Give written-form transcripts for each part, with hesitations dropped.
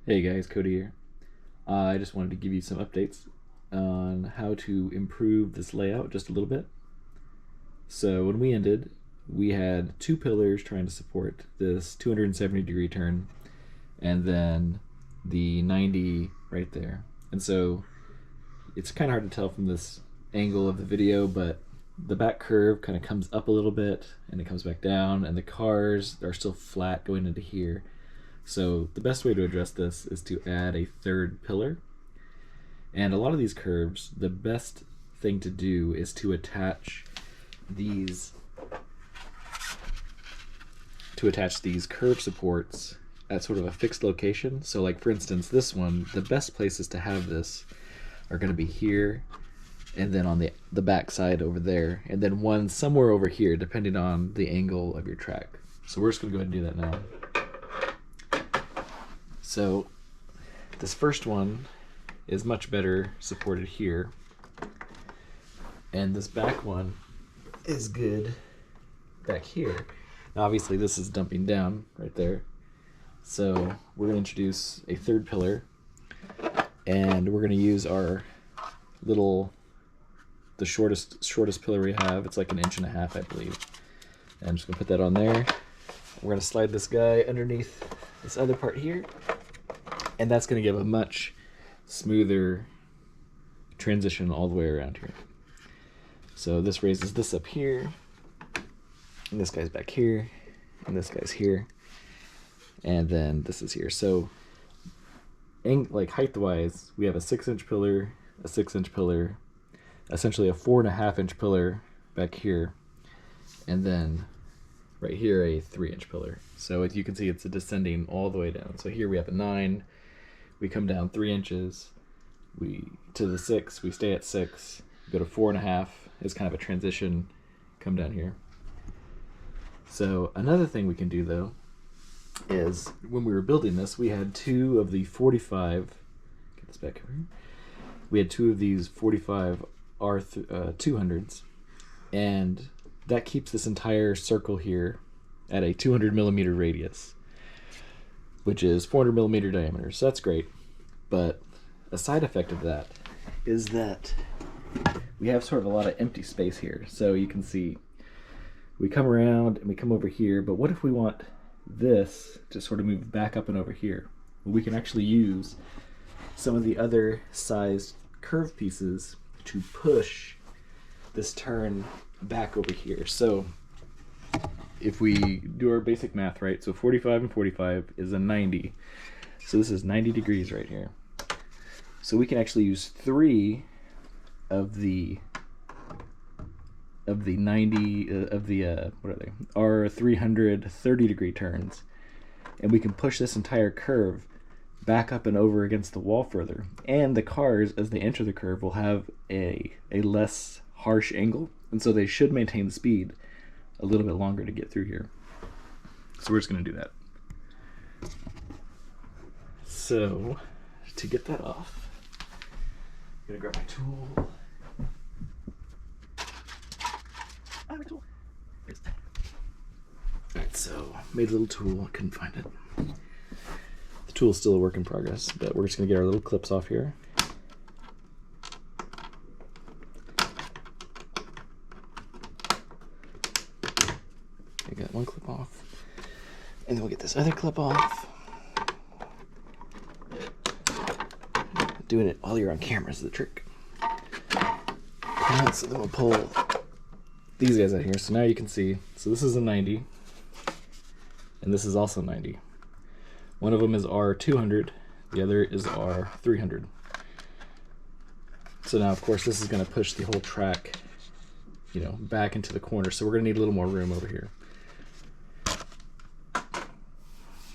Hey guys, Cody here. I just wanted to give you some updates on how to improve this layout just a little bit. So when we ended, we had two pillars trying to support this 270-degree turn, and then the 90 right there. And so it's kind of hard to tell from this angle of the video, but the back curve kind of comes up a little bit and it comes back down, and the cars are still flat going into here. So the best way to address this is to add a third pillar. And a lot of these curves, the best thing to do is to attach these curve supports at sort of a fixed location. So like for instance, this one, the best places to have this are going to be here, and then on the back side over there, and then one somewhere over here depending on the angle of your track. So we're just going to go ahead and do that now. So this first one is much better supported here, and this back one is good back here. Now obviously this is dumping down right there, so we're going to introduce a third pillar, and we're going to use our the shortest pillar we have. It's like 1.5 inches, I believe. And I'm just going to put that on there. We're going to slide this guy underneath this other part here, and that's going to give a much smoother transition all the way around here. So this raises this up here, and this guy's back here, and this guy's here, and then this is here. So like height-wise, we have a 6-inch pillar, a 6-inch pillar, essentially a 4.5-inch pillar back here, and then right here a 3-inch pillar. So as you can see, it's a descending all the way down. So here we have a 9, we come down 3 inches, to the 6, we stay at 6, go to 4.5 is kind of a transition, come down here. So another thing we can do though is when we were building this, we had two of the 45, get this back over here, we had two of these 45 R200s, and that keeps this entire circle here at a 200 millimeter radius, which is 400 millimeter diameter. So that's great. But a side effect of that is that we have sort of a lot of empty space here. So you can see we come around and we come over here, but what if we want this to sort of move back up and over here? Well, we can actually use some of the other sized curve pieces to push this turn back over here. So if we do our basic math right, so 45 and 45 is a 90. So this is 90 degrees right here. So we can actually use 3 of the 90 what are they? Our 330 degree turns, and we can push this entire curve back up and over against the wall further. And the cars, as they enter the curve, will have a less harsh angle, and so they should maintain the speed a little bit longer to get through here. So we're just going to do that. So to get that off, I'm going to grab my tool. Alright, so made a little tool, I couldn't find it. The tool's still a work in progress, but we're just going to get our little clips off here. I got one clip off, and then we'll get this other clip off. Doing it while you're on camera is the trick. Alright, so then we'll pull these guys out here. So now you can see, so this is a 90, and this is also 90. One of them is R200, the other is R300. So now, of course, this is going to push the whole track, back into the corner. So we're going to need a little more room over here.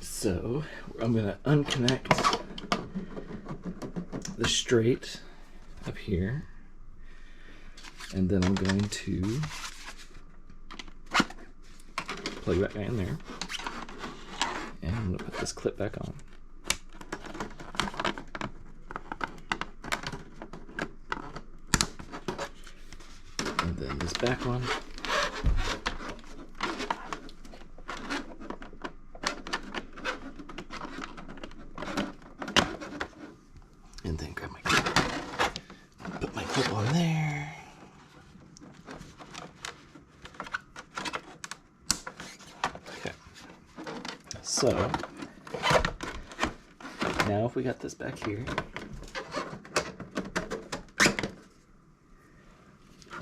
So I'm going to unconnect the straight up here, and then I'm going to plug that guy in there, and I'm going to put this clip back on. And then this back one. and then grab my clip. Put my clip on there. Okay. So now if we got this back here,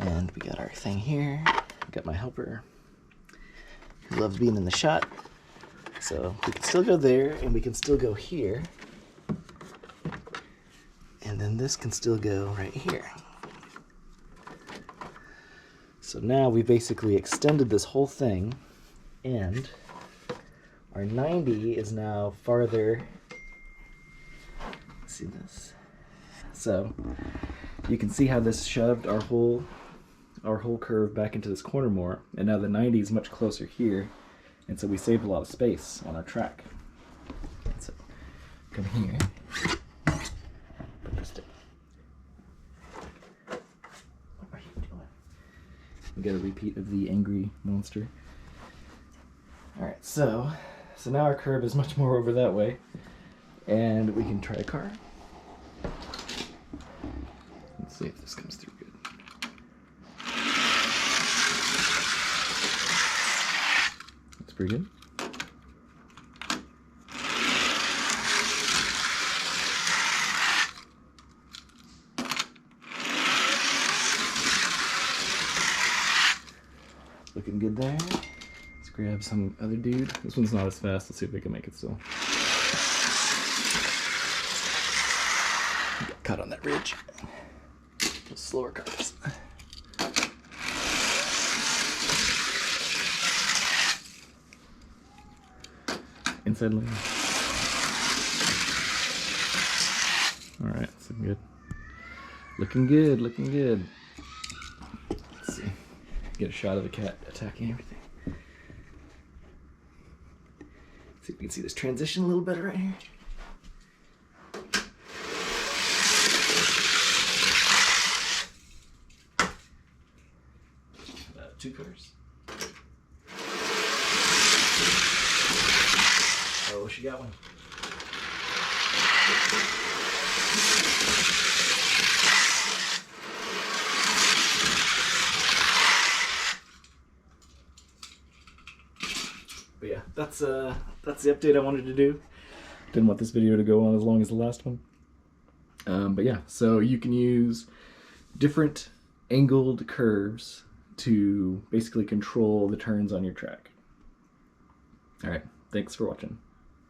and we got our thing here, got my helper who loves being in the shot. So we can still go there, and we can still go here. And then this can still go right here. So now we basically extended this whole thing, and our 90 is now farther. See this? So you can see how this shoved our whole curve back into this corner more, and now the 90 is much closer here, and so we saved a lot of space on our track. So come here. Put this down. What are you doing? We got a repeat of the angry monster. Alright, so now our curve is much more over that way, and we can try a car. Let's see if this comes through good. That's pretty good. Looking good there. Let's grab some other dude. This one's not as fast. Let's see if we can make it still. Got caught on that ridge. Those slower cars. Inside lane. Alright, so good. Looking good, looking good. Let's see. Get a shot of the cat attacking everything. See if we can see this transition a little better right here. Two cars. Oh, she got one. But yeah, that's the update I wanted to do. Didn't want this video to go on as long as the last one. But yeah, so you can use different angled curves to basically control the turns on your track. All right, thanks for watching.